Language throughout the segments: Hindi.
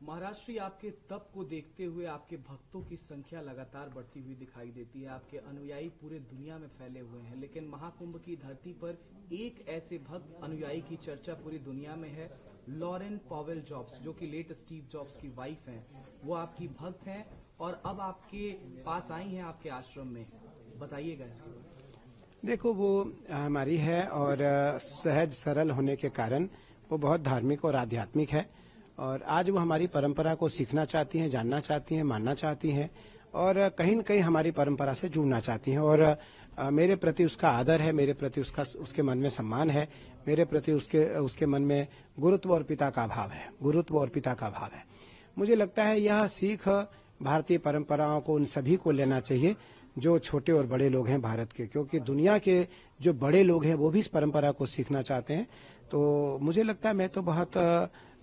महाराष्ट्री आपके तप को देखते हुए आपके भक्तों की संख्या लगातार बढ़ती हुई दिखाई देती है। आपके अनुयायी पूरे दुनिया में फैले हुए हैं, लेकिन महाकुंभ की धरती पर एक ऐसे भक्त अनुयायी की चर्चा पूरी दुनिया में है। लॉरेन पॉवेल जॉब्स, जो कि लेट स्टीव जॉब्स की वाइफ हैं, वो आपकी भक्त हैं और अब आपके पास आई हैं आपके आश्रम में। बताइएगा इसके बारे में। देखो, वो हमारी है और सहज सरल होने के कारण वो बहुत धार्मिक और आध्यात्मिक है और आज वो हमारी परंपरा को सीखना चाहती हैं, जानना चाहती हैं, मानना चाहती हैं और कहीं न कहीं हमारी परंपरा से जुड़ना चाहती हैं और मेरे प्रति उसका आदर है, मेरे प्रति उसके मन में सम्मान है, मेरे प्रति उसके मन में गुरुत्व और पिता का भाव है, गुरुत्व और पिता का भाव है। मुझे लगता है यह सीख भारतीय परंपराओं को उन सभी को लेना चाहिए जो छोटे और बड़े लोग हैं भारत के, क्योंकि दुनिया के जो बड़े लोग हैं वो भी इस परंपरा को सीखना चाहते हैं। तो मुझे लगता है मैं तो बहुत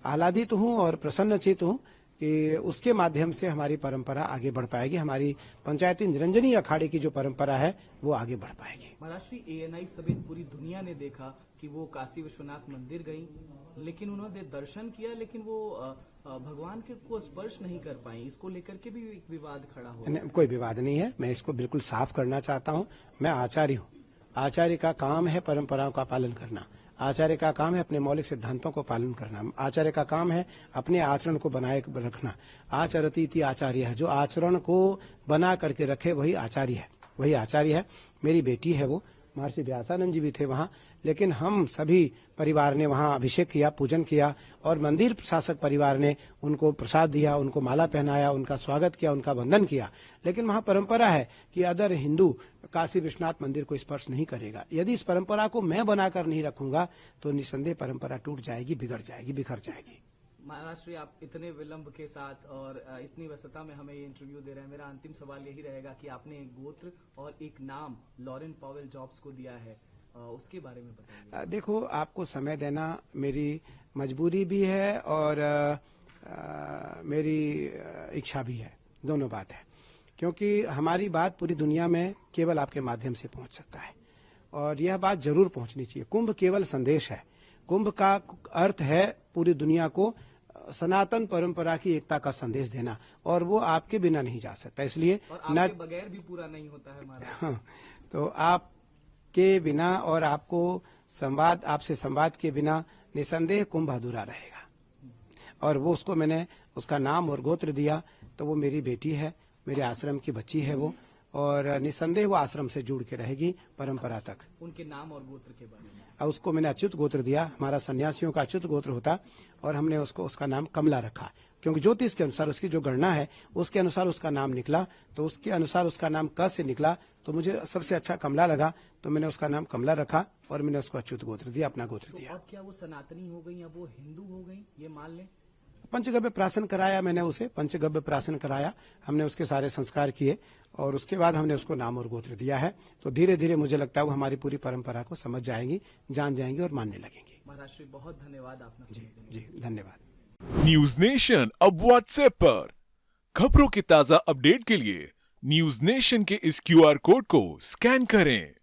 आह्लादित हूं और प्रसन्नचित हूं कि उसके माध्यम से हमारी परंपरा आगे बढ़ पाएगी। हमारी पंचायती निरंजनी अखाड़े की जो परंपरा है वो आगे बढ़ पाएगी। महाराष्ट्री एएनआई समेत पूरी दुनिया ने देखा कि वो काशी विश्वनाथ मंदिर गई, लेकिन उन्होंने दर्शन किया, लेकिन वो भगवान के को स्पर्श नहीं कर पाई। इसको लेकर के भी एक विवाद खड़ा हो। कोई विवाद नहीं है, मैं इसको बिल्कुल साफ करना चाहता हूं। मैं आचार्य हूं, आचार्य का काम है परंपराओं का पालन करना, आचार्य का काम है अपने मौलिक सिद्धांतों को पालन करना, आचार्य का काम है अपने आचरण को बनाए रखना। आचरती इति आचार्य है, जो आचरण को बना करके रखे वही आचार्य है, वही आचार्य है। मेरी बेटी है वो, महर्षि व्यासानंद जी भी थे वहाँ, लेकिन हम सभी परिवार ने वहाँ अभिषेक किया, पूजन किया और मंदिर प्रशासक परिवार ने उनको प्रसाद दिया, उनको माला पहनाया, उनका स्वागत किया, उनका वंदन किया। लेकिन वहाँ परंपरा है कि अदर हिंदू काशी विश्वनाथ मंदिर को स्पर्श नहीं करेगा। यदि इस परंपरा को मैं बनाकर नहीं रखूंगा तो निसंदेह परंपरा टूट जाएगी, बिगड़ जाएगी, बिखर जाएगी। महाराष्ट्री, आप इतने विलंब के साथ और इतनी व्यस्तता में हमें ये इंटरव्यू दे रहे हैं। मेरा अंतिम सवाल यही रहेगा कि आपने एक गोत्र और एक नाम लॉरेन पॉवेल जॉब्स को दिया है, उसके बारे में बताइए। देखो, आपको समय देना मेरी मजबूरी भी है और मेरी इच्छा भी है, दोनों बात है, क्योंकि हमारी बात पूरी दुनिया में केवल आपके माध्यम से पहुंच सकता है और यह बात जरूर पहुंचनी चाहिए। कुंभ केवल संदेश है, कुंभ का अर्थ है पूरी दुनिया को सनातन परंपरा की एकता का संदेश देना और वो आपके बिना नहीं जा सकता। इसलिए और आपके बगैर भी पूरा नहीं होता है हमारा। हाँ, तो आपके बिना और आपसे संवाद के बिना निसंदेह कुंभ अधूरा रहेगा और वो मैंने उसका नाम और गोत्र दिया, तो वो मेरी बेटी है, मेरे आश्रम की बच्ची है वो, और निसंदेह वो आश्रम से जुड़ के रहेगी परंपरा तक। उनके नाम और गोत्र के बारे में? और उसको मैंने अच्युत गोत्र दिया, हमारा सन्यासियों का अच्युत गोत्र होता, और हमने उसका नाम कमला रखा, क्योंकि ज्योतिष के अनुसार उसकी जो गणना है उसके अनुसार उसका नाम निकला, तो उसके अनुसार उसका नाम क से निकला, तो मुझे सबसे अच्छा कमला लगा, तो मैंने उसका नाम कमला रखा और मैंने उसको अच्युत गोत्र दिया, अपना गोत्र दिया। अब क्या वो सनातनी हो गई या वो हिंदू हो गई, ये मान लें? पंचगव्य प्राशन कराया मैंने उसे, पंचगव्य प्राशन कराया, हमने उसके सारे संस्कार किए और उसके बाद हमने उसको नाम और गोत्र दिया है। तो धीरे धीरे मुझे लगता है वो हमारी पूरी परंपरा को समझ जाएंगी, जान जाएंगी और मानने लगेंगी। महाराष्ट्री, बहुत धन्यवाद आपने। जी धन्यवाद। न्यूज नेशन अब व्हाट्सएप पर खबरों की ताजा अपडेट के लिए न्यूज नेशन के इस क्यूआर कोड को स्कैन करें।